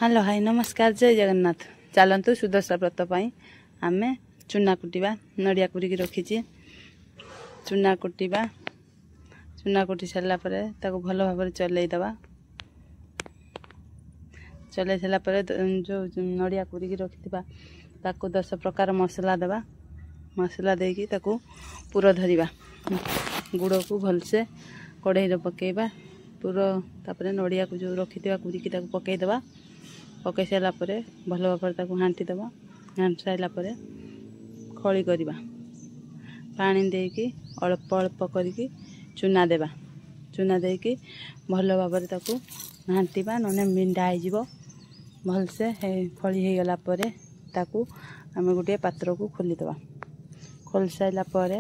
Hello hi नमस्कार जय जगन्नाथ। चलतु सुदशा व्रत आम चूना कुटा नड़िया कुरिकी रखी चूना कुटा चूना कुटी सारापर भल भाव चलईदवा चल सारापर जो नड़िया कुरिकी रखी 10 प्रकार मसला देवा मसला देकी पुर धरवा गुड़ को भलसे कढ़ई पकेबा पुर तापर नड़िया को जो रखी कुरिकी पकईदवा पकई सारापर भल भाव हाँटी दबा हाँटी सारापर खली करवा पानी देकी अल्प अल्प करिकी चूना देवा चूना देकी भल भाव हाँटा ना मिंडा हो भलसे खली हो गला ताकू आम गोटे पात्र को खोलीदवा खोल सारापर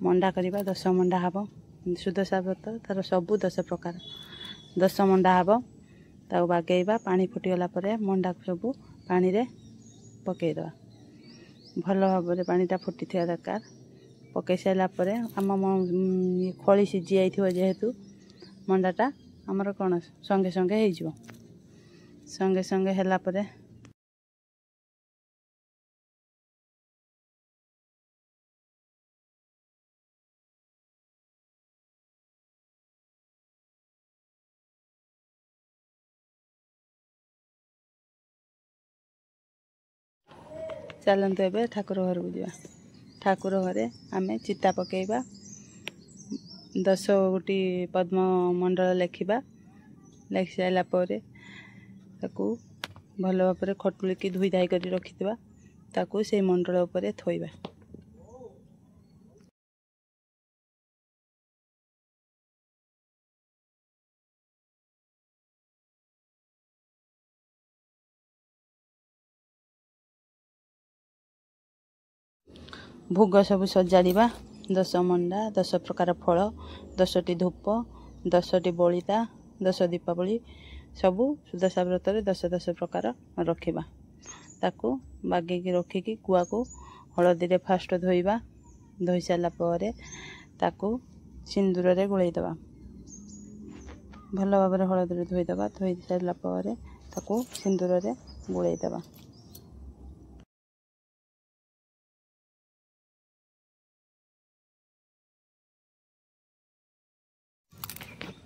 मंडा करवा 10 मंडा हम सुदशा व्रत तार सबू 10 प्रकार 10 मंडा हम बागेबा पानी फुटीगला मंडा सबू पानी रे पकईदवा भल भाव पानीटा फुटी थी दरकार पकई सारापर आम खली सीझी जाइए जेहेतु मंडाटा आमर कौन संगे संगे हो संगे संगे हेलापर चलते एवं ठाकुर घर को जा ठाकुर घरे आम चिता पकेबा 10 गोटी पद्म मंडल लेखिबा लेखि सारापर भल भाव खटुली की धोई धाई कर रखिथिबा ताकू से मंडल उपर थोइबा भोग सब सजाड़ा 10 मंडा 10 प्रकार फल 10टी धूप 10टी बलिता 10 दीपावली सबू सुदशा व्रत 10 प्रकार रखा ताकू बागेकी रखिकी गुआ को हलदी रे फास्ट धोइबा धोई सारापर ताकू सिंदूर रे गोलैदवा भल भाव हलदी रे धोईदवा धोई सारापर ताकू सिंदूर रे गोलैदवा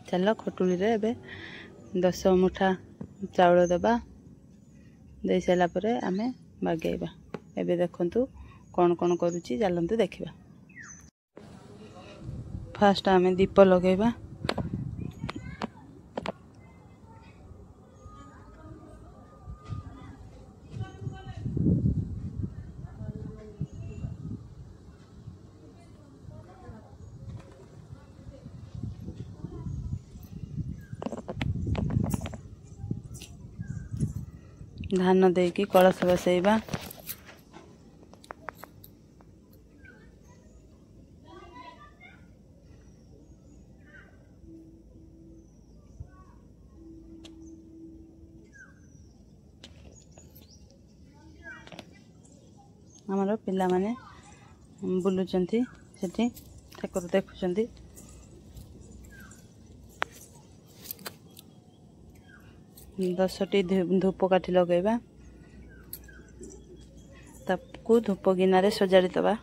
चल खटुली रे एबे 10 मुठा चाउल दबा दे सारापर आमे बागेबा एबे देखंतु कौन कौन करूची चलंतु देखिबा फास्ट आमे दीप लगेबा धान देकी कलश बसैबा आमर पिला माने बुलुचंती सेठी ठाकुर देखुचंती दसटी धूप काठी लगेबा ताकू धूप गिनारे सजाड़ी दबा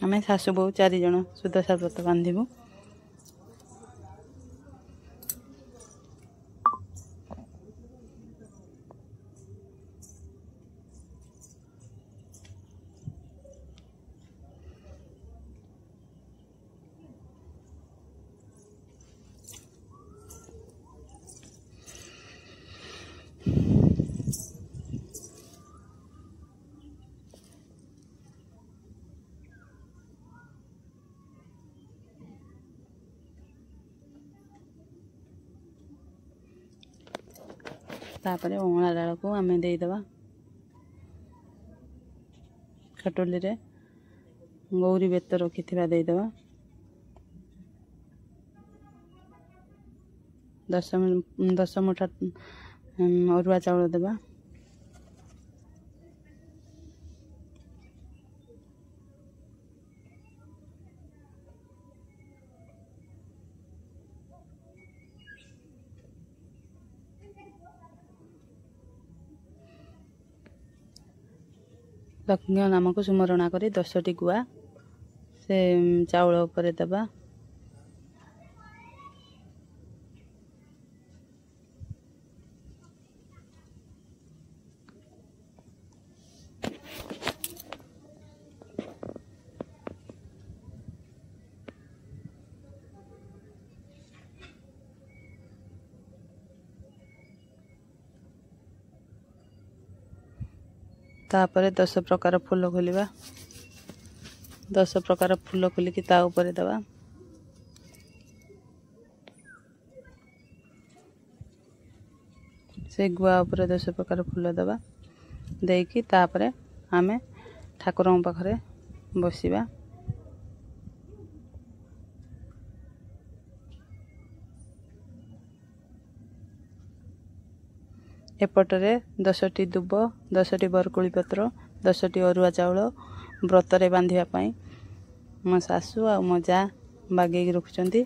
आमे सासु बहु 4 जन सुदशा व्रत बांधिबु तापरे अँला डाल को आम देदेबा खटोली रे गौरी बेत रखी देदेबा 10 मुठा अरुआ चाउल देबा लक्ष्मी नाम को सुमरणा करी 10टी गुआ से चाउल उपर देबा तापर 10 प्रकार फूल खोलिबा 10 प्रकार फूल खोलिकी ता ऊपर देबा से गुआ ऊपर 10 प्रकार फूल देबा देकी तापर आमे ठाकुरन पाखरे बसिबा एपटरे 10टी दुब 10टी बरकोली पत्र 10टी अरुआ चाउल व्रतरे बांधिया पाई मो सासू आ मो जा बागेकी रखुचंती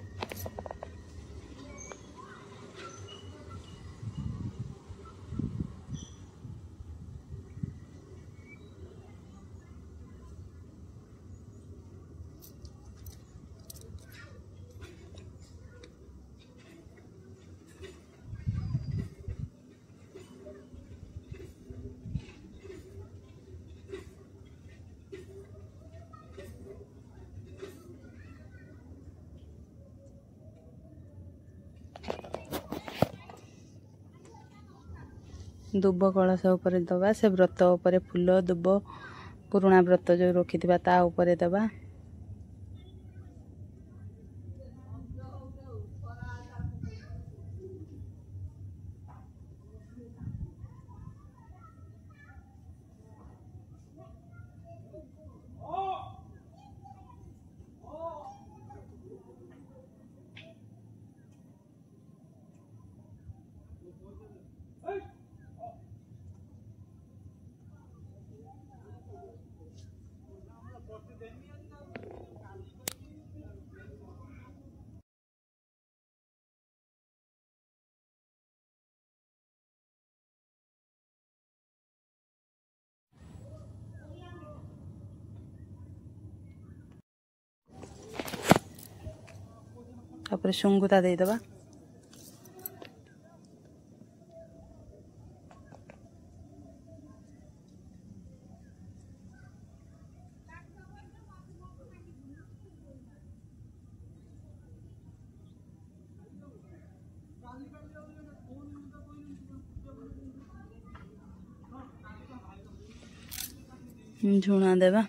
दुब कलश उपर दबा से व्रत उपर फूल दुब पुराणा व्रत जो रखी ता उपर दबा तापर सुंगुता दे दबा झुणा देबा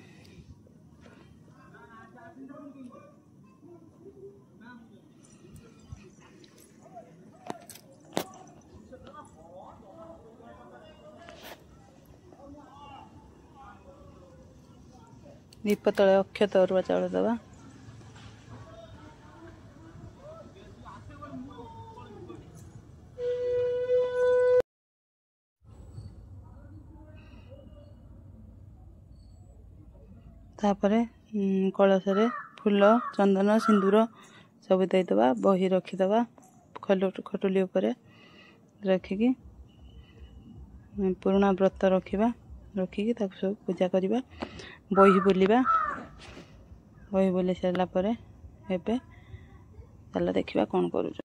दीप तले अक्षत अरुआ चाउल देबा तापरे कलश रे फूल चंदन सिंदूर सब देदेबा बही रखीदबा खटोली उपरे रखिकी पुराणा व्रत रखिकी ताको सब पूजा करवा बही बोलिबा बही बोली सारा एबे चल देखिबा कौन करूँ।